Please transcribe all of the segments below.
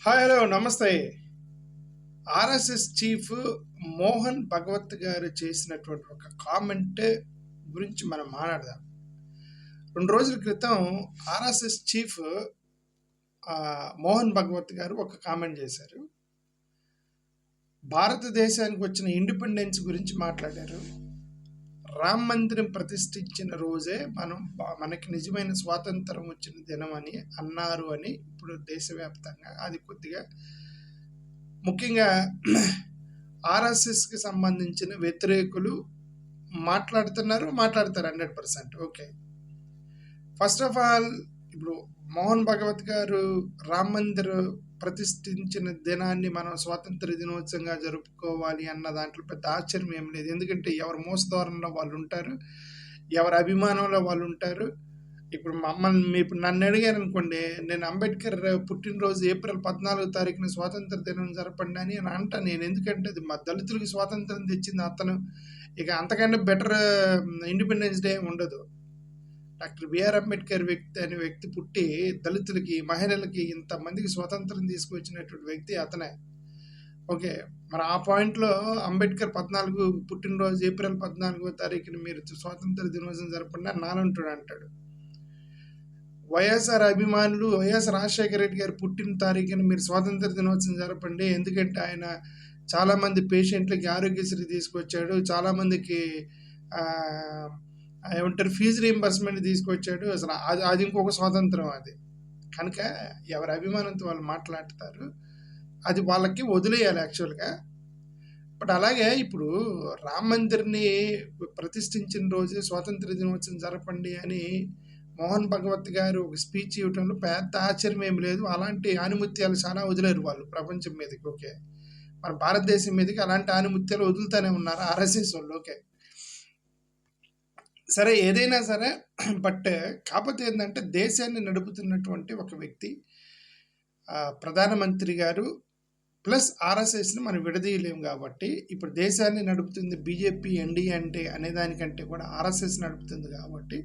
Hi hello నమస్తే. RSS chief Mohan Bhagwat గారు చేసినటువంటి ఒక కామెంట్ గురించి మనం మాట్లాడదాం. 2 రోజుల క్రితం ఆర్ఎస్ఎస్ చీఫ్ మోహన్ భగవత్ గారు ఒక కామెంట్ చేశారు. భారతదేశానికి వచ్చిన ఇండిపెండెన్స్ గురించి మాట్లాడారు. రామ్ మందిరం ప్రతిష్ఠించిన రోజే మనకి నిజమైన స్వాతంత్రం వచ్చిన దినం అని అన్నారు అని ఇప్పుడు దేశవ్యాప్తంగా అది కొద్దిగా ముఖ్యంగా ఆర్ఎస్ఎస్కి సంబంధించిన వ్యతిరేకులు మాట్లాడతారు 100%. ఓకే, ఫస్ట్ ఆఫ్ ఆల్ ఇప్పుడు మోహన్ భగవత్ గారు రామ్ మందిర్ ప్రతిష్ఠించిన దినాన్ని మనం స్వాతంత్ర దినోత్సవంగా జరుపుకోవాలి అన్న దాంట్లో పెద్ద ఆశ్చర్యం ఏం లేదు. ఎందుకంటే ఎవరి మోసధోరణలో వాళ్ళు ఉంటారు, ఎవరి అభిమానంలో వాళ్ళు ఉంటారు. ఇప్పుడు నన్ను అడిగారు అనుకోండి, నేను అంబేద్కర్ పుట్టినరోజు ఏప్రిల్ 14 స్వాతంత్ర దినం జరపండి అని అంటాను నేను. ఎందుకంటే అది మా దళితులకి స్వాతంత్రం తెచ్చింది అతను. ఇక అంతకంటే బెటర్ ఇండిపెండెన్స్ డే ఉండదు. డాక్టర్ బిఆర్ అంబేద్కర్ అనే వ్యక్తి పుట్టి దళితులకి, మహిళలకి, ఇంతమందికి స్వాతంత్రం తీసుకొచ్చినటువంటి వ్యక్తి అతనే. ఓకే, మరి ఆ పాయింట్లో అంబేద్కర్ పుట్టినరోజు ఏప్రిల్ 14 మీరు స్వాతంత్ర దినోత్సవం జరపండి అని నానంటాడు అంటాడు. వైఎస్ఆర్ అభిమానులు వైఎస్ రాజశేఖర రెడ్డి గారు పుట్టిన తారీఖున మీరు స్వాతంత్ర దినోత్సవం జరపండి, ఎందుకంటే ఆయన చాలామంది పేషెంట్లకి ఆరోగ్యశ్రీ తీసుకొచ్చాడు, చాలామందికి ఏమంటారు ఫీజు రీయింబర్స్మెంట్ తీసుకొచ్చాడు. అసలు అది ఇంకొక స్వాతంత్రం. అది కనుక ఎవరి అభిమానంతో వాళ్ళు మాట్లాడతారు, అది వాళ్ళకి వదిలేయాలి యాక్చువల్గా. బట్ అలాగే ఇప్పుడు రామ్ మందిర్ని ప్రతిష్ఠించిన రోజు స్వాతంత్ర దినోత్సవం జరపండి అని మోహన్ భగవత్ గారు ఒక స్పీచ్ ఇవ్వడంలో పెద్ద ఆశ్చర్యం ఏమి లేదు. అలాంటి ఆనిముత్యాలు చాలా వదిలేరు వాళ్ళు ప్రపంచం మీదకి. ఓకే, మన భారతదేశం మీదకి అలాంటి ఆనిముత్యాలు వదులుతూనే ఉన్నారు ఆర్ఎస్ఎస్ వాళ్ళు. ఓకే, సరే ఏదైనా సరే. బట్ కాకపోతే ఏంటంటే దేశాన్ని నడుపుతున్నటువంటి ఒక వ్యక్తి, ప్రధానమంత్రి గారు ప్లస్ ఆర్ఎస్ఎస్ని మనం విడదీయలేము. కాబట్టి ఇప్పుడు దేశాన్ని నడుపుతుంది బీజేపీ, ఎన్డీఏ అంటే అనేదానికంటే కూడా ఆర్ఎస్ఎస్ నడుపుతుంది. కాబట్టి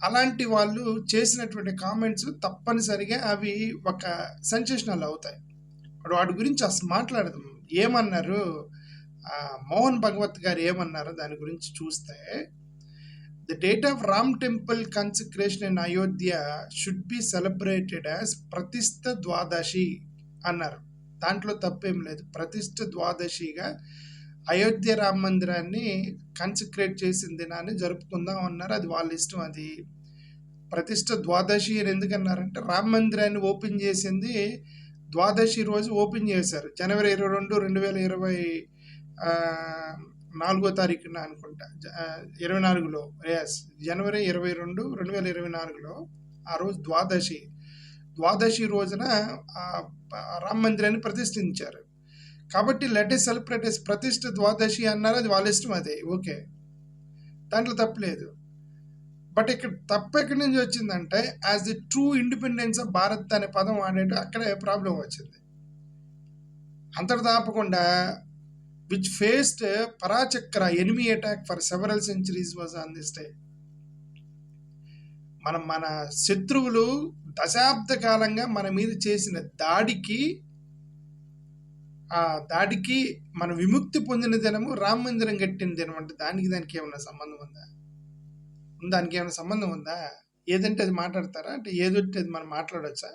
అలాంటి వాళ్ళు చేసినటువంటి కామెంట్స్ తప్పనిసరిగా అవి ఒక సెన్సేషనల్ అవుతాయి. వాటి గురించి అసలు మాట్లాడదాం. ఏమన్నారు మోహన్ భగవత్ గారు ఏమన్నారో దాని గురించి చూస్తే, the date of Ram temple consecration in Ayodhya should be celebrated as Pratishtha Dwadashi అన్నారు. దాంట్లో తప్పేం లేదు. ప్రతిష్ఠ ద్వాదశిగా అయోధ్య రామ మందిరాన్ని కన్సిక్రేట్ చేసిన దినాన్ని జరుపుకుందాం అన్నారు. అది వాళ్ళ ఇష్టం. అది ప్రతిష్ఠ ద్వాదశి అని ఎందుకన్నారంటే రామ మందిరాన్ని ఓపెన్ చేసింది ద్వాదశి రోజు ఓపెన్ చేశారు. జనవరి 22, 2024 అనుకుంటా, 24లో. ఎస్, జనవరి 22, 2024లో ఆ రోజు ద్వాదశి రోజున రామ మందిరాన్ని ప్రతిష్ఠించారు. కాబట్టి లెట్ ఇస్ సెలబ్రేట్ ఇస్ ప్రతిష్ఠ ద్వాదశి అన్నారు. అది వాళ్ళ ఇష్టం. అదే ఓకే, దాంట్లో తప్పలేదు. బట్ ఇక్కడ తప్పు ఎక్కడి నుంచి వచ్చిందంటే, as the true independence of Bharat అనే పదం వాడేట అక్కడే ప్రాబ్లం వచ్చింది. అంతటి దాపకుండా విచ్ ఫేస్డ్ పరాచక్ర enemy attack for several centuries was on this day. మన శత్రువులు దశాబ్ద కాలంగా మన మీద చేసిన దాడికి మన విముక్తి పొందిన దినము రామ మందిరం కట్టిన దినం. అంటే దానికి ఏమైనా సంబంధం ఉందా? దానికి ఏమైనా సంబంధం ఉందా? ఏదంటే అది మాట్లాడతారా? అంటే ఏదంటే అది మనం మాట్లాడవచ్చా?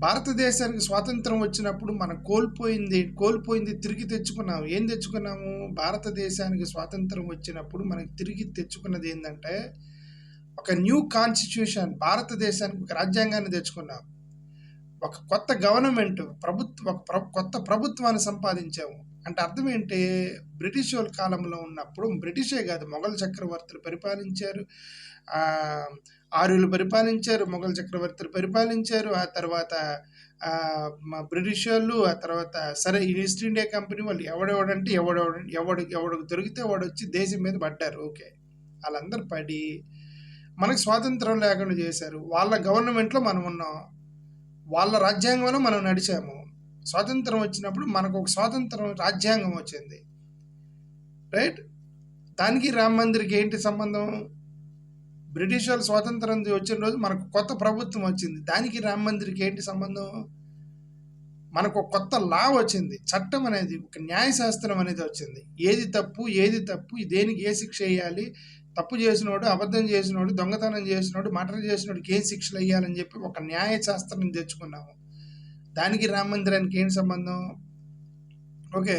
భారతదేశానికి స్వాతంత్రం వచ్చినప్పుడు మనం కోల్పోయింది తిరిగి తెచ్చుకున్నాము. ఏం తెచ్చుకున్నాము? భారతదేశానికి స్వాతంత్రం వచ్చినప్పుడు మనకి తిరిగి తెచ్చుకున్నది ఏంటంటే ఒక న్యూ కాన్స్టిట్యూషన్, భారతదేశానికి ఒక రాజ్యాంగాన్ని తెచ్చుకున్నాం, ఒక కొత్త గవర్నమెంట్ కొత్త ప్రభుత్వాన్ని సంపాదించాము. అంటే అర్థం ఏంటి? బ్రిటిష్ వాళ్ళ కాలంలో ఉన్నప్పుడు, బ్రిటిషే కాదు మొఘల్ చక్రవర్తులు పరిపాలించారు, ఆర్యులు పరిపాలించారు, మొఘల్ చక్రవర్తులు పరిపాలించారు. ఆ తర్వాత బ్రిటిష్ వాళ్ళు, ఆ తర్వాత సరే ఈస్ట్ ఇండియా కంపెనీ వాళ్ళు ఎవడు దొరికితే వాడు వచ్చి దేశం మీద పడ్డారు. ఓకే, వాళ్ళందరూ పడి మనకు స్వాతంత్రం లేకుండా చేశారు. వాళ్ళ గవర్నమెంట్లో మనం ఉన్నాం, వాళ్ళ రాజ్యాంగంలో మనం నడిచాము. స్వాతంత్రం వచ్చినప్పుడు మనకు ఒక స్వాతంత్రం రాజ్యాంగం వచ్చింది, రైట్? దానికి రామ మందిర్కి ఏంటి సంబంధం? బ్రిటిష్ వాళ్ళు స్వాతంత్రం వచ్చిన రోజు మనకు కొత్త ప్రభుత్వం వచ్చింది. దానికి రామ మందిర్కి ఏంటి సంబంధం? మనకు ఒక కొత్త లా వచ్చింది, చట్టం అనేది, ఒక న్యాయశాస్త్రం అనేది వచ్చింది. ఏది తప్పు, ఏది తప్పు, దేనికి ఏ శిక్ష వేయాలి, తప్పు చేసినోడు, అబద్ధం చేసినోడు, దొంగతనం చేసినోడు, మర్డర్ చేసినోడికి ఏ శిక్షలు వేయాలని చెప్పి ఒక న్యాయశాస్త్రం తెచ్చుకున్నాము. దానికి రామ మందిరానికి ఏంటి సంబంధం? ఓకే,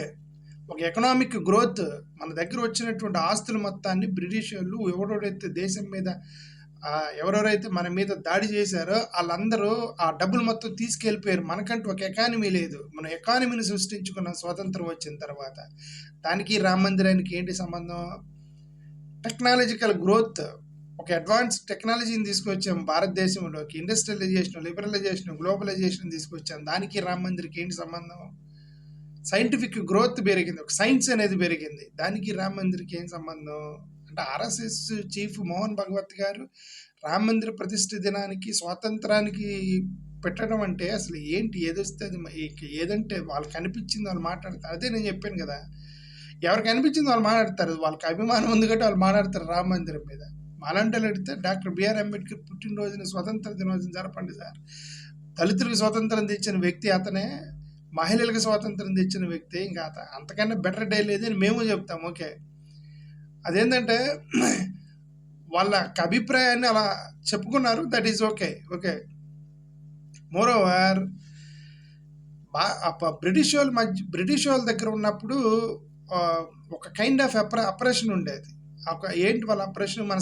ఒక ఎకనామిక్ గ్రోత్, మన దగ్గర వచ్చినటువంటి ఆస్తుల మొత్తాన్ని బ్రిటిష్ వాళ్ళు ఎవరెవరైతే దేశం మీద ఎవరెవరైతే మన మీద దాడి చేశారో వాళ్ళందరూ ఆ డబ్బులు మొత్తం తీసుకెళ్ళిపోయారు. మనకంటూ ఒక ఎకానమీ లేదు, మనం ఎకానమీని సృష్టించుకున్నాం స్వాతంత్రం వచ్చిన తర్వాత. దానికి రామ మందిరానికి ఏంటి సంబంధం? టెక్నాలజికల్ గ్రోత్, ఒక అడ్వాన్స్ టెక్నాలజీని తీసుకొచ్చాం భారతదేశంలోకి, ఇండస్ట్రియలైజేషన్, లిబరలైజేషన్, గ్లోబలైజేషన్ తీసుకొచ్చాం. దానికి రామ మందిర్కి ఏంటి సంబంధం? సైంటిఫిక్ గ్రోత్ పెరిగింది, ఒక సైన్స్ అనేది పెరిగింది. దానికి రామ మందిర్కి ఏం సంబంధం? అంటే ఆర్ఎస్ఎస్ చీఫ్ మోహన్ భగవత్ గారు రామ మందిర ప్రతిష్ఠ దినానికి స్వాతంత్రానికి పెట్టడం అంటే అసలు ఏంటి? ఏదొస్తే ఏదంటే వాళ్ళకి అనిపించింది వాళ్ళు మాట్లాడతారు. అదే నేను చెప్పాను కదా, ఎవరికి అనిపించింది వాళ్ళు మాట్లాడతారు, వాళ్ళకి అభిమానం ఉంది కాబట్టి వాళ్ళు మాట్లాడతారు రామ మందిరం మీద. మాలంటే అడిగితే డాక్టర్ బిఆర్ అంబేద్కర్ పుట్టినరోజున స్వతంత్ర దినోత్సవం జరపండి సార్. దళితులకు స్వతంత్రం తెచ్చిన వ్యక్తి అతనే, మహిళలకు స్వాతంత్రం తెచ్చిన వ్యక్తి. ఇంకా అంతకన్నా బెటర్ డే లేదని మేము చెప్తాం. ఓకే, అదేంటంటే వాళ్ళ అభిప్రాయాన్ని అలా చెప్పుకున్నారు, that is okay. Okay, more over British వాళ్ళ దగ్గర ఉన్నప్పుడు ఒక కైండ్ ఆఫ్ అప్రెషన్ ఉండేది. ఏంటి వాళ్ళ అప్రెషన్? మన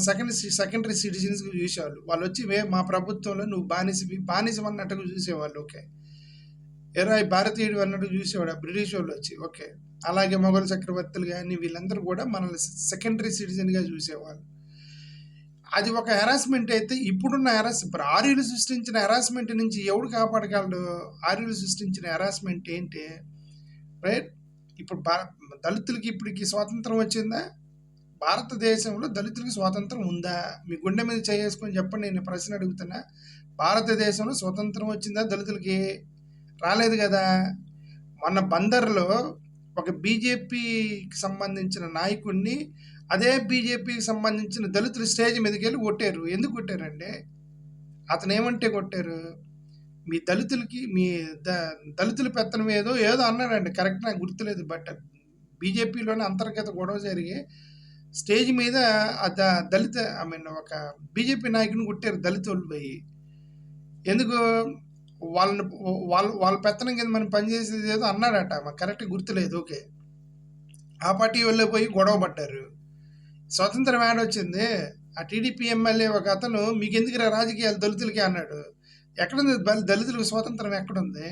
సెకండరీ సిటిజన్స్ చూసేవాళ్ళు. వాళ్ళు వచ్చి మా ప్రభుత్వంలో నువ్వు బానిసం అన్నట్టుగా చూసేవాళ్ళు. ఓకే, ఎరా భారతీయుడు అన్నట్టు చూసేవాడు బ్రిటిష్ వాళ్ళు వచ్చి. ఓకే, అలాగే మొఘల్ చక్రవర్తులు కానీ వీళ్ళందరూ కూడా మనల్ని సెకండరీ సిటిజన్గా చూసేవాళ్ళు. అది ఒక హెరాస్మెంట్ అయితే, ఇప్పుడున్న ఇప్పుడు ఆర్యులు సృష్టించిన హెరాస్మెంట్ నుంచి ఎవడు కాపాడగలడు? ఆర్యులు సృష్టించిన హెరాస్మెంట్ ఏంటి? రైట్, ఇప్పుడు దళితులకి ఇప్పటికి స్వాతంత్రం వచ్చిందా? భారతదేశంలో దళితులకి స్వాతంత్రం ఉందా? మీ గుండె మీద చేసుకొని చెప్పండి, నేను ప్రశ్న అడుగుతున్నా. భారతదేశంలో స్వాతంత్రం వచ్చిందా దళితులకి? రాలేదు కదా. మొన్న బందర్లో ఒక బీజేపీకి సంబంధించిన నాయకుడిని, అదే బీజేపీకి సంబంధించిన దళితులు స్టేజ్ మీదకి వెళ్ళి కొట్టారు. ఎందుకు కొట్టారండి? అతను ఏమంటే కొట్టారు? మీ దళితులకి మీ దళితుల పెత్తనం ఏదో అన్నాడండి, కరెక్ట్ నాకు గుర్తులేదు. బట్ బీజేపీలోనే అంతర్గత గొడవ జరిగి స్టేజ్ మీద దళిత ఒక బీజేపీ నాయకుని కొట్టారు దళితులు పోయి. ఎందుకు? వాళ్ళ పెత్తనం కింద మనం పనిచేసేది ఏదో అన్నాడట, మాకు కరెక్ట్గా గుర్తులేదు. ఓకే, ఆ పార్టీ వాళ్ళే పోయి గొడవ పడ్డారు. స్వతంత్రం ఏడొచ్చింది? ఆ టీడీపీ ఎమ్మెల్యే ఒక అతను మీకు ఎందుకు రాజకీయాలు దళితులకి అన్నాడు. ఎక్కడుంది దళితులకు స్వాతంత్రం? ఎక్కడుంది?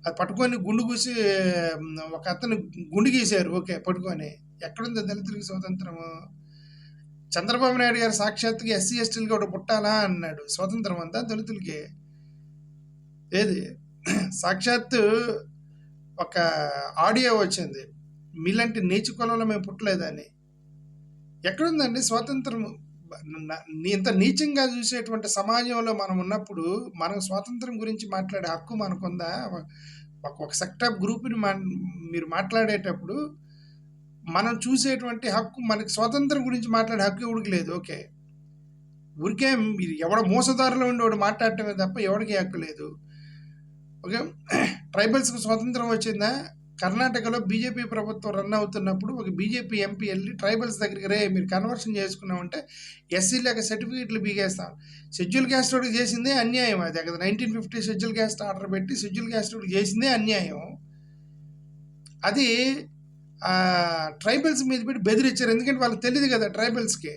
అది పట్టుకొని గుండు కూసి ఒక అతను గుండు గీశారు. ఓకే, పట్టుకొని ఎక్కడుంది దళితులకి స్వాతంత్రము? చంద్రబాబు నాయుడు గారు సాక్షాత్తుగా ఎస్సీ ఎస్టీలకి ఒకటి పుట్టాలా అన్నాడు. స్వాతంత్రం అంతా దళితులకి? ఏది? సాక్షాత్తు ఒక ఆడియో వచ్చింది, మీలాంటి నీచ కులంలో మేము పుట్టలేదని. ఎక్కడుందండి స్వాతంత్రం? ఇంత నీచంగా చూసేటువంటి సమాజంలో మనం ఉన్నప్పుడు మనం స్వాతంత్రం గురించి మాట్లాడే హక్కు మనకుందా? ఒక సెక్టర్ గ్రూప్ని మీరు మాట్లాడేటప్పుడు మనం చూసేటువంటి హక్కు, మనకి స్వాతంత్రం గురించి మాట్లాడే హక్కు ఎవరికి లేదు. ఓకే, ఊరికే మీరు ఎవడ మోసదారులో ఉండేవాడు మాట్లాడటమే తప్ప ఎవరికి హక్కు లేదు. ఓకే, ట్రైబల్స్కి స్వాతంత్రం వచ్చిందా? కర్ణాటకలో బీజేపీ ప్రభుత్వం రన్ అవుతున్నప్పుడు ఒక బీజేపీ ఎంపీ వెళ్ళి ట్రైబల్స్ దగ్గరికి, రే మీరు కన్వర్షన్ చేసుకున్నామంటే ఎస్సీలకు సర్టిఫికేట్లు బీగేస్తాం. షెడ్యూల్ క్యాస్ట్ వాడికి చేసిందే అన్యాయం. అది కదా 1950 షెడ్యూల్ క్యాస్ట్ ఆర్డర్ పెట్టి షెడ్యూల్ క్యాస్ట్ వాడికి చేసిందే అన్యాయం. అది ట్రైబల్స్ మీద పెట్టి బెదిరించారు. ఎందుకంటే వాళ్ళకి తెలియదు కదా, ట్రైబల్స్కి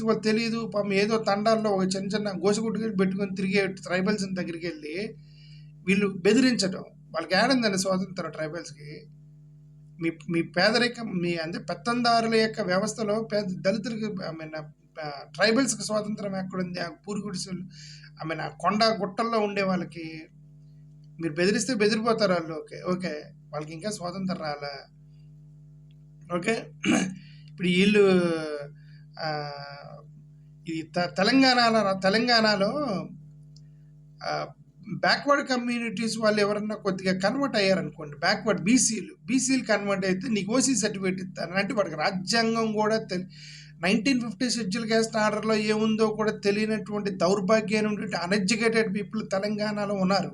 వాళ్ళు తెలియదు. పాపం ఏదో తండాల్లో ఒక చిన్న గోసగుడ్డుకి పెట్టుకొని తిరిగే ట్రైబల్స్ దగ్గరికి వెళ్ళి వీళ్ళు బెదిరించడం. వాళ్ళకి ఏడందండి స్వాతంత్రం ట్రైబల్స్కి? మీ పేదరికం, మీ అంటే పెత్తందారుల యొక్క వ్యవస్థలో దళితులకి ట్రైబల్స్కి స్వాతంత్రం ఎక్కడుంది? ఆ పూరి గుడిసెలు, ఆ కొండ గుట్టల్లో ఉండే వాళ్ళకి మీరు బెదిరిస్తే బెదిరిపోతారు వాళ్ళు. ఓకే, వాళ్ళకి ఇంకా స్వాతంత్రం రాలా. ఓకే, ఇప్పుడు వీళ్ళు ఇది తెలంగాణలో బ్యాక్వర్డ్ కమ్యూనిటీస్ వాళ్ళు ఎవరన్నా కొద్దిగా కన్వర్ట్ అయ్యారనుకోండి, బీసీలు కన్వర్ట్ అయితే నీకు ఓసీ సర్టిఫికేట్ ఇస్తాను అంటే వాడికి రాజ్యాంగం కూడా 1950 షెడ్యూల్ క్యాస్ట్ ఆర్డర్‌లో ఏముందో కూడా తెలియనటువంటి దౌర్భాగ్యమైనటువంటి అన్‌ఎడ్యుకేటెడ్ పీపుల్ తెలంగాణలో ఉన్నారు.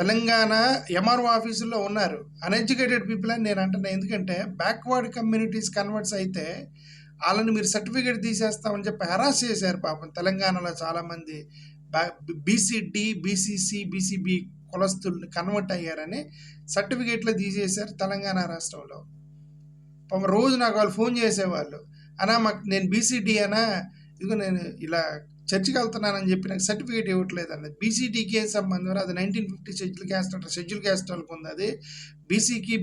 తెలంగాణ ఎంఆర్ఓ ఆఫీసుల్లో ఉన్నారు. అన్‌ఎడ్యుకేటెడ్ పీపుల్ అని నేను అంటున్నా. ఎందుకంటే బ్యాక్వర్డ్ కమ్యూనిటీస్ కన్వర్ట్స్ అయితే వాళ్ళని మీరు సర్టిఫికేట్ తీసేస్తామని చెప్పి హెరాస్ చేశారు పాపం తెలంగాణలో చాలామంది. బీసీడీ, బీసీసీ, బీసీబీ కులస్తుల్ని కన్వర్ట్ అయ్యారని సర్టిఫికేట్లు తీసేశారు తెలంగాణ రాష్ట్రంలో. పాపం రోజు నాకు వాళ్ళు ఫోన్ చేసేవాళ్ళు, అన్నా మాకు నేను బీసీడీ అనా, ఇదిగో నేను ఇలా చర్చికి వెళ్తున్నానని చెప్పి నాకు సర్టిఫికేట్ ఇవ్వట్లేదు అన్నది. బీసీడీకి ఏం సంబంధం? అది 1950 షెడ్యూల్ క్యాస్ట్ అంటారు, షెడ్యూల్ క్యాస్ట్ వాళ్ళకు ఉంది. అది బీసీకి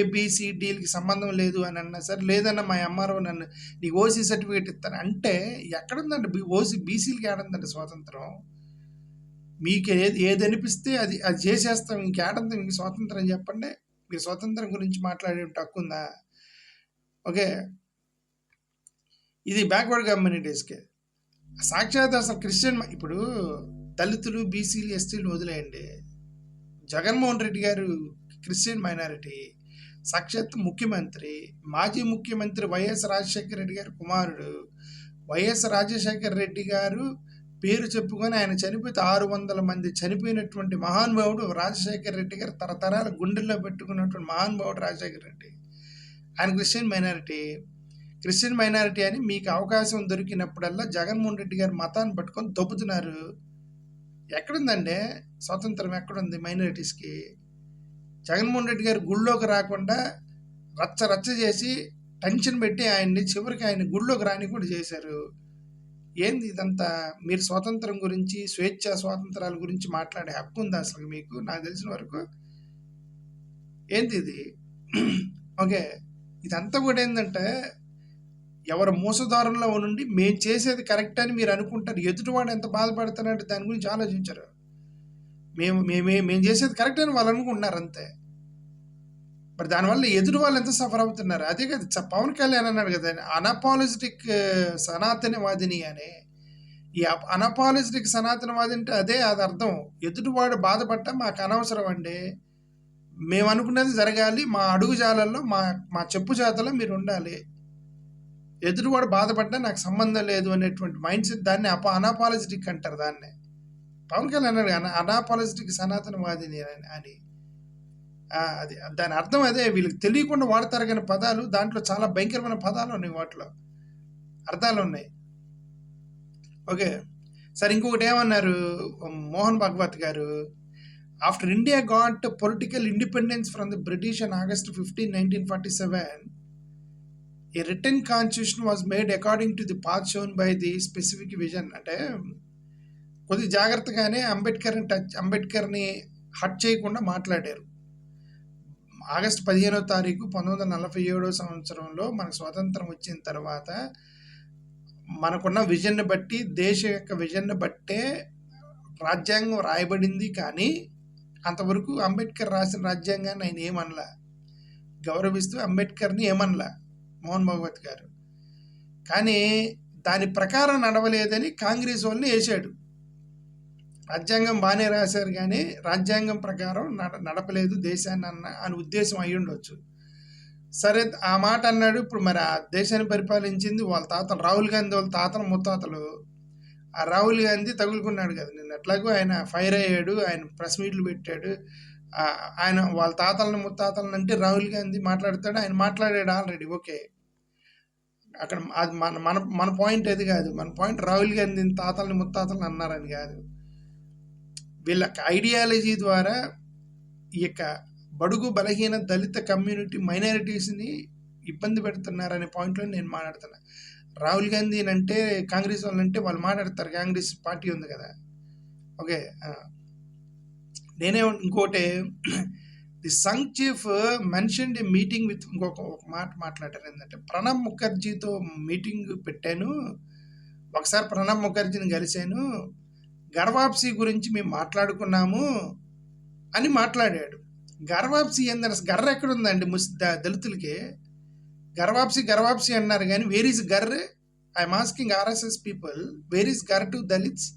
ఏబిసిడీలకి సంబంధం లేదు అని అన్నా సరే, లేదన్నా మా ఎంఆర్ఓ నన్ను నీకు ఓసీ సర్టిఫికేట్ ఇస్తాను అంటే ఎక్కడుందండి ఓసీ బీసీలకి ఏడుందండి స్వాతంత్రం? మీకు ఏది అనిపిస్తే అది అది చేసేస్తాం, ఇంకేడంతా మీకు స్వాతంత్రం చెప్పండి. మీరు స్వాతంత్రం గురించి మాట్లాడే హక్కు ఉందా? ఓకే, ఇది బ్యాక్వర్డ్ కమ్యూనిటీస్కి. సాక్షాత్ అసలు క్రిస్టియన్ ఇప్పుడు దళితులు, బీసీలు, ఎస్టీలు వదిలేయండి. జగన్మోహన్ రెడ్డి గారు క్రిస్టియన్ మైనారిటీ, సాక్షాత్ ముఖ్యమంత్రి, మాజీ ముఖ్యమంత్రి వైఎస్ రాజశేఖర రెడ్డి గారి కుమారుడు. వైఎస్ రాజశేఖర రెడ్డి గారు పేరు చెప్పుకొని ఆయన చనిపోతే 600 మంది చనిపోయినటువంటి మహానుభావుడు రాజశేఖర రెడ్డి గారు. తరతరాల గుండెల్లో పెట్టుకున్నటువంటి మహానుభావుడు రాజశేఖర రెడ్డి. ఆయన క్రిస్టియన్ మైనారిటీ అని మీకు అవకాశం దొరికినప్పుడల్లా జగన్మోహన్ రెడ్డి గారి మతాన్ని పట్టుకొని దొబ్బుతున్నారు. ఎక్కడుందండి స్వాతంత్రం? ఎక్కడుంది మైనారిటీస్కి? జగన్మోహన్ రెడ్డి గారు గుళ్ళోకి రాకుండా రచ్చ చేసి టెన్షన్ పెట్టి ఆయన్ని చివరికి ఆయన గుళ్ళోకి రాని కూడా చేశారు. ఏంది ఇదంతా? మీరు స్వాతంత్రం గురించి, స్వాతంత్రాల గురించి మాట్లాడే హక్కు ఉందా అసలు మీకు? నాకు తెలిసిన వరకు ఏంది ఇది? ఓకే, ఇదంతా కూడా ఏంటంటే ఎవరు మోసదారంలో ఉండి మేము చేసేది కరెక్ట్ అని మీరు అనుకుంటారు. ఎదుటివాడు ఎంత బాధపడుతున్నారంటే దాని గురించి ఆలోచించరు. మేము చేసేది కరెక్ట్ అని వాళ్ళు అనుకుంటున్నారు అంతే. మరి దానివల్ల ఎదుటి వాళ్ళు ఎంత సఫర్ అవుతున్నారు? అదే కదా పవన్ కళ్యాణ్ అన్నాడు కదా, అనపాలజిటిక్ సనాతనవాదిని అని. ఈ అనపాలజిటిక్ సనాతనవాది అంటే అది అర్థం. ఎదుటివాడు బాధపడ్డా మాకు అనవసరం అండి, మేము అనుకున్నది జరగాలి, మా అడుగుజాలల్లో మా చెప్పు జాతలో మీరు ఉండాలి, ఎదుటివాడు బాధపడ్డా నాకు సంబంధం లేదు అనేటువంటి మైండ్ సెట్, దాన్ని అనాపాలజిటిక్ అంటారు. దాన్నే పవన్ కళ్యాణ్ అన్నాడు అనాపాలజిటిక్ సనాతనవాదిని అని. అది దాని అర్థం అదే. వీళ్ళకి తెలియకుండా వాడతారు కానీ పదాలు, దాంట్లో చాలా భయంకరమైన పదాలు ఉన్నాయి, వాటిలో అర్థాలు ఉన్నాయి. ఓకే సార్, ఇంకొకటి ఏమన్నారు మోహన్ భాగవత్ గారు? After India got political independence from the British on August 15, 1947, a written constitution was made according to the path shown by the specific vision. అంటే కొద్ది జాగ్రత్తగానే అంబేద్కర్ని హట్ చేయకుండా మాట్లాడారు. ఆగస్టు 15వ తారీఖు 1947 సంవత్సరంలో మనకు స్వాతంత్రం వచ్చిన తర్వాత మనకున్న విజన్ని బట్టి, దేశం యొక్క విజన్ని బట్టే రాజ్యాంగం రాయబడింది. కానీ అంతవరకు అంబేద్కర్ రాసిన రాజ్యాంగాన్ని ఆయన ఏమనలా, గౌరవిస్తూ అంబేద్కర్ని ఏమనలా మోహన్ భాగవత్ గారు. కానీ దాని ప్రకారం నడవలేదని కాంగ్రెస్ వాళ్ళని వేసాడు. రాజ్యాంగం బాగానే రాశారు కానీ రాజ్యాంగం ప్రకారం నడపలేదు దేశాన్ని అని ఉద్దేశం అయి ఉండొచ్చు. సరే, ఆ మాట అన్నాడు. ఇప్పుడు మరి ఆ దేశాన్ని పరిపాలించింది వాళ్ళ తాతలు, రాహుల్ గాంధీ వాళ్ళ తాతలు ముత్తాతలు. ఆ రాహుల్ గాంధీ తగులుకున్నాడు కదా నిన్న. ఎట్లాగో ఆయన ఫైర్ అయ్యాడు, ఆయన ప్రెస్ మీట్లు పెట్టాడు. ఆయన వాళ్ళ తాతలను ముత్తాతలను అంటే రాహుల్ గాంధీ మాట్లాడతాడు, ఆయన మాట్లాడాడు ఆల్రెడీ. ఓకే, అక్కడ అది మన పాయింట్ అది కాదు. మన పాయింట్ రాహుల్ గాంధీ తాతల్ని ముత్తాతలను అన్నారని కాదు. వీళ్ళ ఐడియాలజీ ద్వారా ఈ యొక్క బడుగు బలహీన దళిత కమ్యూనిటీ మైనారిటీస్ని ఇబ్బంది పెడుతున్నారనే పాయింట్లో నేను మాట్లాడుతున్నా. రాహుల్ గాంధీ అంటే కాంగ్రెస్ వాళ్ళంటే వాళ్ళు మాట్లాడతారు, కాంగ్రెస్ పార్టీ ఉంది కదా. ఓకే, నేనే ఇంకోటి, the Sangh chief mentioned A meeting with, ఒక మాట మాట్లాడారు. ఏంటంటే ప్రణబ్ ముఖర్జీతో మీటింగ్ పెట్టాను, ఒకసారి ప్రణబ్ ముఖర్జీని కలిశాను, గర్వాప్సీ గురించి మేము మాట్లాడుకున్నాము అని మాట్లాడాడు. గర్వాప్సీ ఏంటంటే గర్ర ఎక్కడుందండి దళితులకి? గర్వాప్సీ అన్నారు కానీ where is ghar? I'm asking RSS people, where is ghar to Dalits?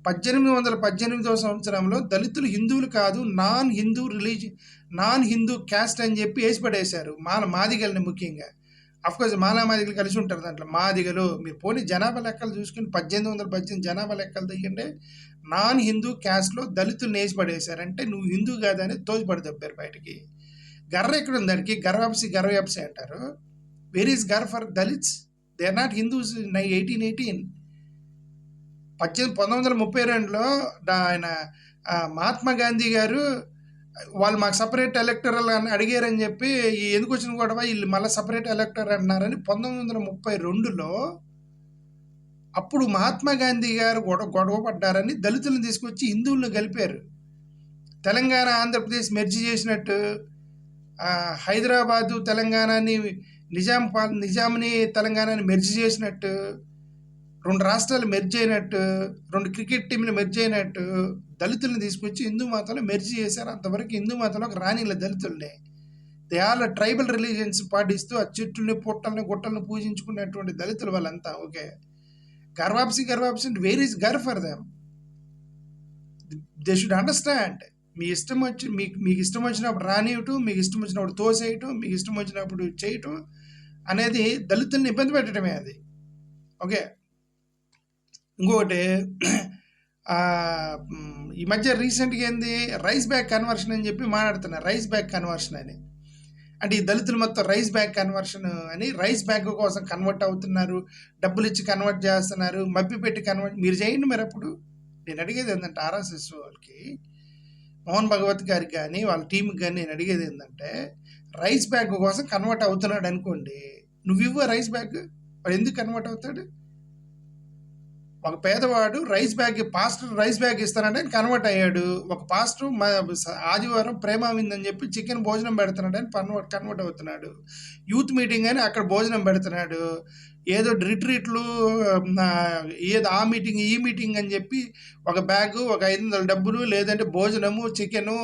1818వ సంవత్సరంలో దళితులు హిందువులు కాదు, నాన్ హిందూ క్యాస్ట్ అని చెప్పి వేసి పడేశారు మాదిగల్ని ముఖ్యంగా. అఫ్కోర్స్ మాదిగలు కలిసి ఉంటారు దాంట్లో. మాదిగలు మీరు పోనీ జనాభా లెక్కలు చూసుకుని 1818 జనాభా లెక్కలు తీయండి. నాన్ హిందూ క్యాస్ట్లో దళితులు నేసి పడేశారంటే నువ్వు హిందూ కాదని తోచిపడి దబ్బారు బయటికి. గర్ర ఎక్కడ ఉంది దానికి? గర్వప్సి అంటారు. Where is ghar for Dalits? They are not Hindus. 1818 1932లో ఆయన మహాత్మా గాంధీ గారు వాళ్ళు మాకు సపరేట్ ఎలక్టరల్ అని అడిగారని చెప్పి ఎందుకు వచ్చిన గొడవ వీళ్ళు మళ్ళీ సపరేట్ ఎలక్టర్ అన్నారని 1932లో అప్పుడు మహాత్మా గాంధీ గారు గొడవ పడ్డారని దళితులను తీసుకొచ్చి హిందువులను కలిపారు. తెలంగాణ ఆంధ్రప్రదేశ్ మెర్జి చేసినట్టు హైదరాబాదు తెలంగాణని నిజాంని తెలంగాణని మెర్జి చేసినట్టు 2 రాష్ట్రాలు మెర్జ్ అయినట్టు 2 క్రికెట్ టీంలు మెర్జ్ అయినట్టు దళితులను తీసుకొచ్చి హిందూ మతంలో మెర్జి చేశారు. అంతవరకు హిందూ మతంలోకి రానిల దళితుల్ని. దే ఆల్ ట్రైబల్ రిలీజియన్స్ పాటిస్తూ ఆ చెట్టుల్ని పుట్టల్ని గుట్టల్ని పూజించుకున్నటువంటి దళితులు వాళ్ళంతా. Okay, ghar wapsi where is ghar for them? They should understand. మీ ఇష్టం వచ్చి మీకు ఇష్టం వచ్చినప్పుడు రానియటం, మీకు ఇష్టం వచ్చినప్పుడు తోసేయటం, మీకు ఇష్టం వచ్చినప్పుడు చేయటం అనేది దళితుల్ని ఇబ్బంది పెట్టడమే అది. ఓకే, ఇంకొకటి ఈ మధ్య రీసెంట్గా ఏంది రైస్ బ్యాగ్ కన్వర్షన్ అని చెప్పి మాట్లాడుతున్నారు. రైస్ బ్యాగ్ కన్వర్షన్ అని అంటే ఈ దళితులు మొత్తం రైస్ బ్యాగ్ కన్వర్షన్ అని రైస్ బ్యాగ్ కోసం కన్వర్ట్ అవుతున్నారు, డబ్బులు ఇచ్చి కన్వర్ట్ చేస్తున్నారు, మబ్బి పెట్టి కన్వర్ట్. మీరు చేయండి మరి. అప్పుడు నేను అడిగేది ఏంటంటే ఆర్ఎస్ఎస్ వాళ్ళకి, మోహన్ భగవత్ గారికి కానీ వాళ్ళ టీంకి కానీ నేను అడిగేది ఏంటంటే రైస్ బ్యాగ్ కోసం కన్వర్ట్ అవుతున్నాడు అనుకోండి, నువ్వు ఇవ్వ రైస్ బ్యాగ్, వాడు ఎందుకు కన్వర్ట్ అవుతాడు? ఒక పేదవాడు పాస్టర్ రైస్ బ్యాగ్ ఇస్తానంటే ఆయన కన్వర్ట్ అయ్యాడు. ఒక పాస్టర్ ఆదివారం ప్రేమ విందని చెప్పి చికెన్ భోజనం పెడుతున్నాడు అని కన్వర్ట్ అవుతున్నాడు. యూత్ మీటింగ్ అని అక్కడ భోజనం పెడుతున్నాడు. ఏదో రిట్రీట్లు ఏదో ఆ మీటింగ్ ఈ మీటింగ్ అని చెప్పి ఒక బ్యాగు, ఒక 500 డబ్బులు, లేదంటే భోజనము, చికెను,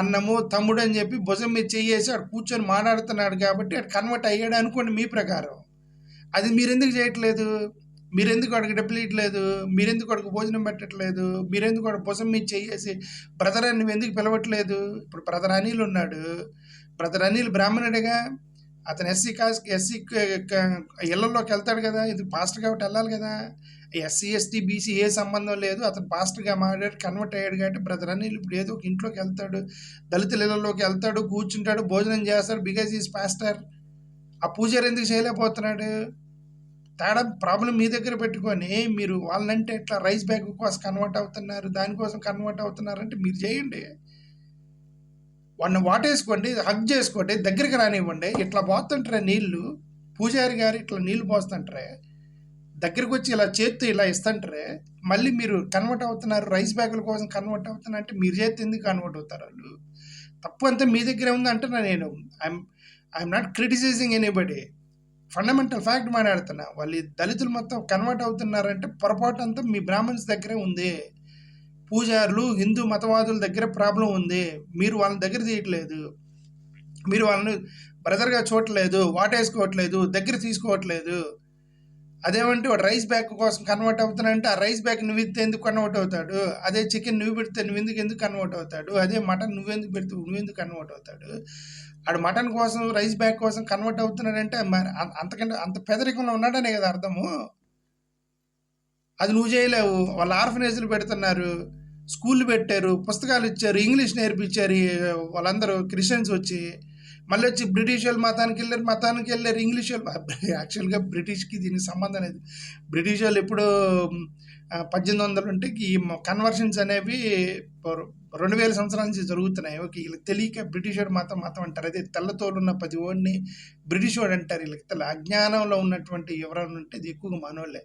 అన్నము, తమ్ముడు అని చెప్పి భుజం మీద చెయ్యేసి అక్కడ కూర్చొని మాట్లాడుతున్నాడు కాబట్టి అక్కడ కన్వర్ట్ అయ్యాడు అనుకోండి మీ ప్రకారం. అది మీరెందుకు చేయట్లేదు? మీరెందుకు అడిగి డబ్బులు ఇవ్వట్లేదు? మీరెందుకు అడిగి భోజనం పెట్టట్లేదు? మీరెందుకు అడిగి భుజం మీద చెయ్యేసి బ్రదర్ అని నువ్వు ఎందుకు పిలవట్లేదు? ఇప్పుడు బ్రదర్ అనిల్ ఉన్నాడు. బ్రదర్ అనిల్ బ్రాహ్మణుడిగా, అతను ఎస్సీ ఇళ్లలోకి వెళ్తాడు కదా, ఇది పాస్టర్ కాబట్టి వెళ్ళాలి కదా. ఎస్సీ ఎస్టీ బీసీ ఏ సంబంధం లేదు. అతను పాస్టర్గా మాట్లాడి కన్వర్ట్ అయ్యాడు కాబట్టి బ్రదర్ అనిల్ ఇప్పుడు ఏదో ఒక ఇంట్లోకి వెళ్తాడు, దళితుల ఇళ్లలోకి వెళ్తాడు, కూర్చుంటాడు, భోజనం చేస్తాడు, బికాజ్ ఈజ్ పాస్టర్. ఆ పూజారి ఎందుకు చేయలేకపోతున్నాడు? తేడా ప్రాబ్లం మీ దగ్గర పెట్టుకొని మీరు వాళ్ళంటే ఎట్లా రైస్ బ్యాగ్ కోసం కన్వర్ట్ అవుతున్నారు, దానికోసం కన్వర్ట్ అవుతున్నారంటే మీరు చేయండి. వాడిని వాటేసుకోండి, హగ్ చేసుకోండి, దగ్గరికి రానివ్వండి. ఇట్లా పోతుంటారే నీళ్ళు, పూజారి గారు ఇట్లా నీళ్ళు పోస్తుంటారే, దగ్గరికి వచ్చి ఇలా చేత్తో ఇలా ఇస్తుంటారే, మళ్ళీ మీరు కన్వర్ట్ అవుతున్నారు, రైస్ బ్యాగుల కోసం కన్వర్ట్ అవుతున్నారంటే మీరు చేతి ఎందుకు కన్వర్ట్ అవుతారు? వాళ్ళు తప్పు అంతా మీ దగ్గరే ఉంది అంటున్నా నేను. I'm not criticising anybody, fundamental fact మాట్లాడుతున్నా. వాళ్ళు దళితులు మొత్తం కన్వర్ట్ అవుతున్నారంటే పొరపాటు అంతా మీ బ్రాహ్మణ్స్ దగ్గరే ఉంది. పూజారులు హిందూ మతవాదుల దగ్గర ప్రాబ్లం ఉంది. మీరు వాళ్ళని దగ్గర తీయట్లేదు, మీరు వాళ్ళని బ్రదర్గా చూడట్లేదు, వాటేసుకోవట్లేదు, దగ్గర తీసుకోవట్లేదు. అదేమంటే వాడు రైస్ బ్యాగ్ కోసం కన్వర్ట్ అవుతానంటే ఆ రైస్ బ్యాగ్ నువ్వు ఇస్తే ఎందుకు కన్వర్ట్ అవుతాడు? అదే చికెన్ నువ్వు పెడితే నువ్వు ఎందుకు కన్వర్ట్ అవుతాడు? అదే మటన్ నువ్వెందుకు పెడితే నువ్వెందుకు కన్వర్ట్ అవుతాడు? ఆడు మటన్ కోసం రైస్ బ్యాగ్ కోసం కన్వర్ట్ అవుతున్నాడంటే మరి అంతకంటే అంత పేదరికంలో ఉన్నాడనే కదా అర్థము. అది నువ్వు చేయలేవు. వాళ్ళు ఆర్ఫనేజ్లు పెడుతున్నారు, స్కూళ్ళు పెట్టారు, పుస్తకాలు ఇచ్చారు, ఇంగ్లీష్ నేర్పించారు. వాళ్ళందరూ క్రిస్టియన్స్ వచ్చి మళ్ళీ వచ్చి బ్రిటిష్ వాళ్ళు మతానికి వెళ్ళారు ఇంగ్లీష్ వాళ్ళు. యాక్చువల్గా బ్రిటిష్కి దీనికి సంబంధం లేదు. బ్రిటిష్ వాళ్ళు ఎప్పుడో 1800 ఉంటే ఈ కన్వర్షన్స్ అనేవి 2000 సంవత్సరాల నుంచి జరుగుతున్నాయి. ఓకే, వీళ్ళకి తెలియక బ్రిటిష్ వాడు మతం అంటారు. అదే తెల్లతోలు ఉన్న 10 ఓడిని బ్రిటిష్ వాడు అంటారు. వీళ్ళకి అజ్ఞానంలో ఉన్నటువంటి ఎవరైనా ఉంటే ఇది ఎక్కువగా మనోళ్ళే.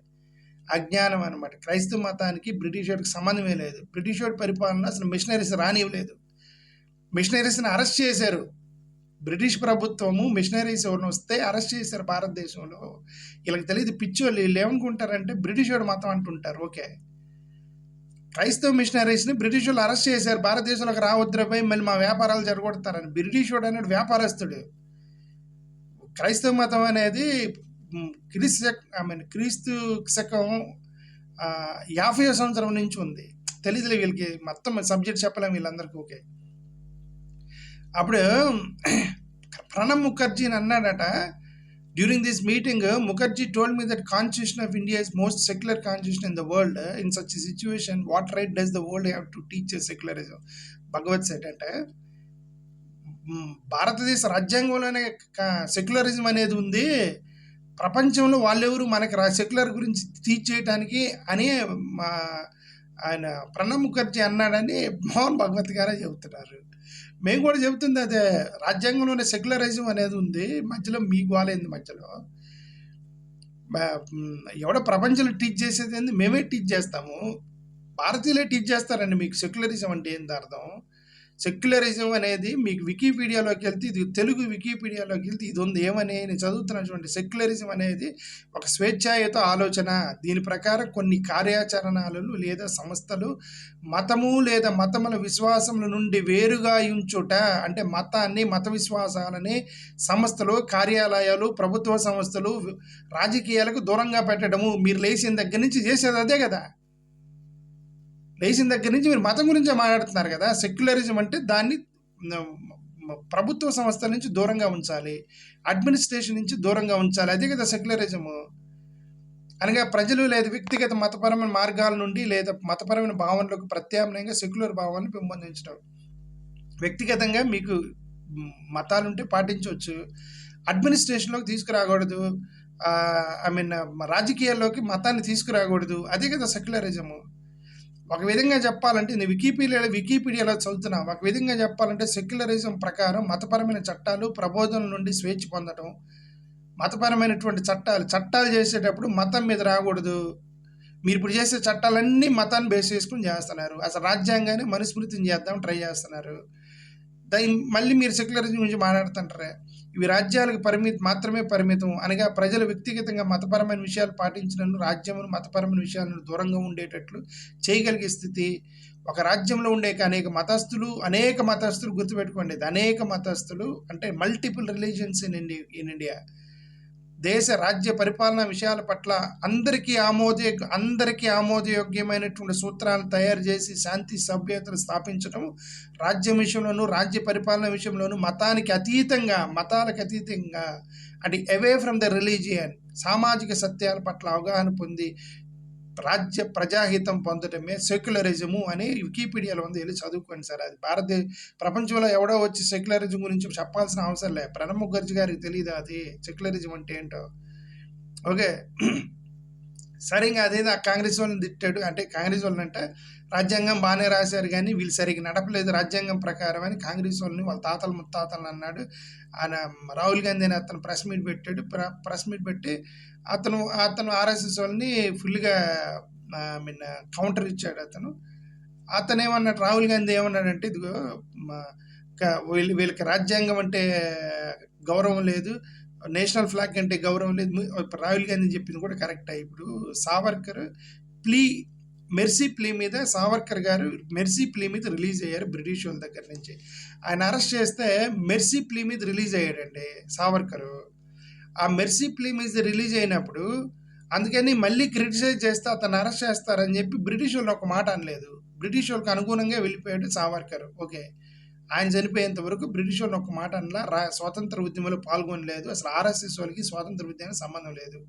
అజ్ఞానం అనమాట. క్రైస్తవ మతానికి బ్రిటిష్ వాడికి సంబంధమే లేదు. బ్రిటిష్ వాడి పరిపాలన అసలు మిషనరీస్ రానివ్వలేదు. మిషనరీస్ని అరెస్ట్ చేశారు. బ్రిటిష్ ప్రభుత్వము మిషనరీస్ ఎవరిని వస్తే అరెస్ట్ చేశారు భారతదేశంలో. వీళ్ళకి తెలియదు, పిచ్చోళ్ళు. వీళ్ళు ఏమనుకుంటారంటే బ్రిటిష్ వాడు మతం అంటుంటారు. ఓకే, క్రైస్తవ మిషనరీస్ని బ్రిటిష్ వాళ్ళు అరెస్ట్ చేశారు, భారతదేశంలోకి రావద్దురపై మళ్ళీ మా వ్యాపారాలు జరగొడతారని. బ్రిటిష్ వాడు అనేది వ్యాపారస్తుడు. క్రైస్తవ మతం అనేది క్రీస్తు శకం 50వ సంవత్సరం నుంచి ఉంది. తెలియదులే వీళ్ళకి, మొత్తం సబ్జెక్ట్ చెప్పలేము వీళ్ళందరికీ. ఓకే, అప్పుడు ప్రణబ్ ముఖర్జీని అన్నాడట, During this meeting, Mukherjee told me that constitution of India is most secular constitution in the world. In such a situation, what right does the world have to teach secularism? Bhagavad said అంటే భారతదేశ రాజ్యాంగంలోనే secularism అనేది ఉంది, ప్రపంచంలో వాళ్ళెవరు మనకి secular గురించి teach చేయడానికి అని ఆయన ప్రణబ్ ముఖర్జీ అన్నాడని మోహన్ భగవత్ గారే చెబుతున్నారు. మేము కూడా చెబుతుంది అదే, రాజ్యాంగంలోనే సెక్యులరిజం అనేది ఉంది, మధ్యలో మీ గోలేంది మధ్యలో, ఎవడో ప్రపంచంలో టీచ్ చేసేది ఏంది, మేమే టీచ్ చేస్తాము, భారతీయులే టీచ్ చేస్తారండి మీకు సెక్యులరిజం అంటే ఏంది అర్థం. సెక్యులరిజం అనేది మీకు వికీపీడియాలోకి వెళ్తే, ఇది తెలుగు వికీపీడియాలోకి వెళ్తే ఇది ఉంది, ఏమని నేను చదువుతున్నటువంటి సెక్యులరిజం అనేది ఒక స్వేచ్ఛాయుత ఆలోచన. దీని ప్రకారం కొన్ని కార్యాచరణలు లేదా సంస్థలు మతము లేదా మతముల విశ్వాసముల నుండి వేరుగా ఉంచుట, అంటే మతాన్ని మత విశ్వాసాలని సంస్థలు, కార్యాలయాలు, ప్రభుత్వ సంస్థలు, రాజకీయాలకు దూరంగా పెట్టడము. మీరు లేచిన దగ్గర నుంచి చేసేది అదే కదా, లేచిన దగ్గర నుంచి మీరు మతం గురించే మాట్లాడుతున్నారు కదా. సెక్యులరిజం అంటే దాన్ని ప్రభుత్వ సంస్థల నుంచి దూరంగా ఉంచాలి, అడ్మినిస్ట్రేషన్ నుంచి దూరంగా ఉంచాలి, అదే కదా సెక్యులరిజము. అనగా ప్రజలు లేదా వ్యక్తిగత మతపరమైన మార్గాల నుండి లేదా మతపరమైన భావనలకు ప్రత్యామ్నాయంగా సెక్యులర్ భావాలను పెంపొందించడం. వ్యక్తిగతంగా మీకు మతాలుంటే పాటించవచ్చు, అడ్మినిస్ట్రేషన్లోకి తీసుకురాకూడదు, రాజకీయాల్లోకి మతాన్ని తీసుకురాకూడదు, అదే కదా సెక్యులరిజము. ఒక విధంగా చెప్పాలంటే నేను వికీపీడియాలో చదువుతున్నా, ఒక విధంగా చెప్పాలంటే సెక్యులరిజం ప్రకారం మతపరమైన చట్టాలు ప్రబోధనల నుండి స్వేచ్ఛ పొందడం, మతపరమైనటువంటి చట్టాలు చేసేటప్పుడు మతం మీద రాకూడదు. మీరు ఇప్పుడు చేసే చట్టాలన్నీ మతాన్ని బేస్ చేసుకుని చేస్తున్నారు, అసలు రాజ్యాంగాన్ని మనుస్మృతిని చేద్దాం ట్రై చేస్తున్నారు. మళ్ళీ మీరు సెక్యులరిజం గురించి మాట్లాడుతుంటారే, ఇవి రాజ్యాలకు మాత్రమే పరిమితం, అనగా ప్రజలు వ్యక్తిగతంగా మతపరమైన విషయాలు పాటించడం రాజ్యమును మతపరమైన విషయాలను దూరంగా ఉండేటట్లు చేయగలిగే స్థితి. ఒక రాజ్యంలో ఉండే అనేక మతస్థులు గుర్తుపెట్టుకోండి, అనేక మతస్థులు అంటే మల్టిపుల్ రిలీజియన్స్ ఇన్ ఇండియా. దేశ రాజ్య పరిపాలన విషయాల పట్ల అందరికీ ఆమోదయోగ్యమైనటువంటి సూత్రాలను తయారు చేసి శాంతి సభ్యతలు స్థాపించడం, రాజ్యం విషయంలోనూ రాజ్య పరిపాలన విషయంలోనూ మతాలకు అతీతంగా అంటే అవే ఫ్రమ్ ద రిలీజియన్ సామాజిక సత్యాల పట్ల అవగాహన పొంది ప్రజాహితం పొందడమే సెక్యులరిజము అని వికీపీడియాలో ఉంది, వెళ్ళి చదువుకోండి సార్. అది ప్రపంచంలో ఎవడో వచ్చి సెక్యులరిజం గురించి చెప్పాల్సిన అవసరం లేదు, ప్రణబ్ ముఖర్జీ గారికి తెలియదు అది సెక్యులరిజం అంటే ఏంటో. ఓకే, సరిగా అదేదో కాంగ్రెస్ వాళ్ళని తిట్టాడు, అంటే కాంగ్రెస్ వాళ్ళని అంటే రాజ్యాంగం బాగానే రాశారు కానీ వీళ్ళు సరిగ్గా నడపలేదు రాజ్యాంగం ప్రకారం అని కాంగ్రెస్ వాళ్ళని వాళ్ళ తాతలు ముత్తాతలు అన్నాడు. ఆయన రాహుల్ గాంధీ అని అతను ప్రెస్ మీట్ పెట్టి అతను ఆర్ఎస్ఎస్ వాళ్ళని ఫుల్గా కౌంటర్ ఇచ్చాడు. అతను ఏమన్నాడు, రాహుల్ గాంధీ ఏమన్నాడంటే, ఇదిగో వీళ్ళకి రాజ్యాంగం అంటే గౌరవం లేదు, నేషనల్ ఫ్లాగ్ అంటే గౌరవం లేదు. రాహుల్ గాంధీ చెప్పింది కూడా కరెక్ట్. ఇప్పుడు సావర్కర్ మెర్సీ ప్లీ మీద సావర్కర్ గారు మెర్సీ ప్లీ మీద రిలీజ్ అయ్యారు బ్రిటిష్ వాళ్ళ దగ్గర నుంచి. ఆయన అరెస్ట్ చేస్తే మెర్సీ ప్లీ మీద రిలీజ్ అయ్యాడండి సావర్కరు. ఆ మెర్సీ ప్లీ మీద రిలీజ్ అయినప్పుడు అందుకని మళ్ళీ క్రిటిసైజ్ చేస్తే అతను అరెస్ట్ చేస్తారని చెప్పి బ్రిటిష్ వాళ్ళు ఒక మాట అనలేదు, బ్రిటిష్ వాళ్ళకి అనుగుణంగా వెళ్ళిపోయాడు సావర్కర్. ఓకే, ఆయన చనిపోయేంత వరకు బ్రిటిష్ వాళ్ళు ఒక మాట అనలా, స్వాతంత్ర ఉద్యమంలో పాల్గొనలేదు. అసలు ఆర్ఎస్ఎస్ వాళ్ళకి స్వాతంత్ర ఉద్యమానికి సంబంధం లేదు.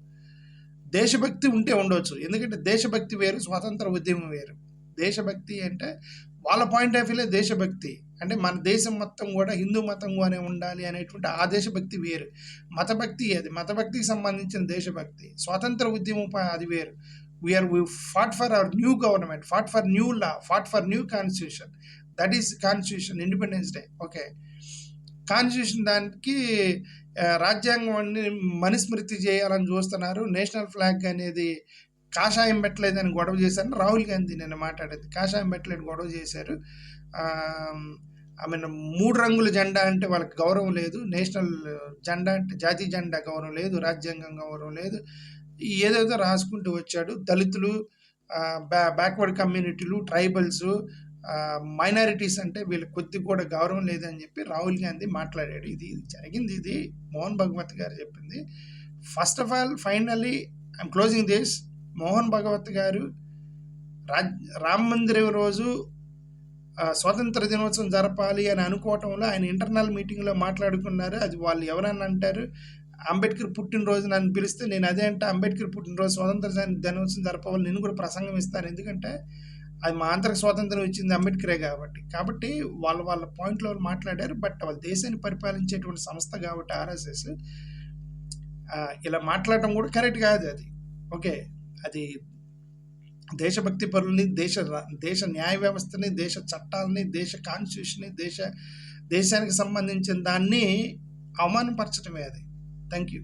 దేశభక్తి ఉంటే ఉండవచ్చు, ఎందుకంటే దేశభక్తి వేరు, స్వాతంత్ర ఉద్యమం వేరు. దేశభక్తి అంటే వాళ్ళ పాయింట్ ఆఫ్ వ్యూలో దేశభక్తి అంటే మన దేశం మొత్తం కూడా హిందూ మతంగానే ఉండాలి అనేటువంటి ఆ దేశభక్తి వేరు. మతభక్తి మతభక్తికి సంబంధించిన దేశభక్తి. స్వాతంత్ర ఉద్యమం అది వేరు. we fought for our new government, fought for new law, fought for new constitution. That is constitution, Independence Day. Okay, constitution దానికి రాజ్యాంగాన్ని మనుస్మృతి చేయాలని చూస్తున్నారు. నేషనల్ ఫ్లాగ్ అనేది కాషాయం పెట్టలేదని గొడవ చేశారని రాహుల్ గాంధీ నిన్న మాట్లాడేది. కాషాయం పెట్టలేని గొడవ చేశారు. మీన్ 3 రంగుల జెండా అంటే వాళ్ళకి గౌరవం లేదు, నేషనల్ జెండా అంటే జాతీయ జెండా గౌరవం లేదు, రాజ్యాంగం గౌరవం లేదు, ఏదేదో రాసుకుంటూ వచ్చాడు. దళితులు, బ్యాక్వర్డ్ కమ్యూనిటీలు, ట్రైబల్స్, మైనారిటీస్ అంటే వీళ్ళకి కొద్దిగా కూడా గౌరవం లేదని చెప్పి రాహుల్ గాంధీ మాట్లాడాడు. ఇది జరిగింది, ఇది మోహన్ భగవత్ గారు చెప్పింది. First of all finally I'm closing this. Mohan Bhagwat గారు రామ మందిరం రోజు స్వాతంత్ర దినోత్సవం జరపాలి అని అనుకోవటంలో ఆయన ఇంటర్నల్ మీటింగ్లో మాట్లాడుకున్నారు. అది వాళ్ళు ఎవరన్నా అంటారు, అంబేద్కర్ పుట్టినరోజు నన్ను పిలిస్తే నేను అదే అంటే అంబేద్కర్ పుట్టినరోజు స్వాతంత్ర దినోత్సవం జరపవాలి, నేను కూడా ప్రసంగం ఇస్తాను. ఎందుకంటే అది మా ఆంధ్రకు స్వాతంత్రం ఇచ్చింది అంబేద్కరే కాబట్టి వాళ్ళ పాయింట్లో వాళ్ళు మాట్లాడారు. బట్ వాళ్ళ దేశాన్ని పరిపాలించేటువంటి సంస్థ కాబట్టి ఆర్ఎస్ఎస్ ఇలా మాట్లాడటం కూడా కరెక్ట్ కాదు. అది ఓకే, అది దేశభక్తి పరుల్ని, దేశ న్యాయ వ్యవస్థని, దేశ చట్టాలని, దేశ కాన్స్టిట్యూషన్ని, దేశానికి సంబంధించిన దాన్ని అవమానపరచడమే అది. Thank you.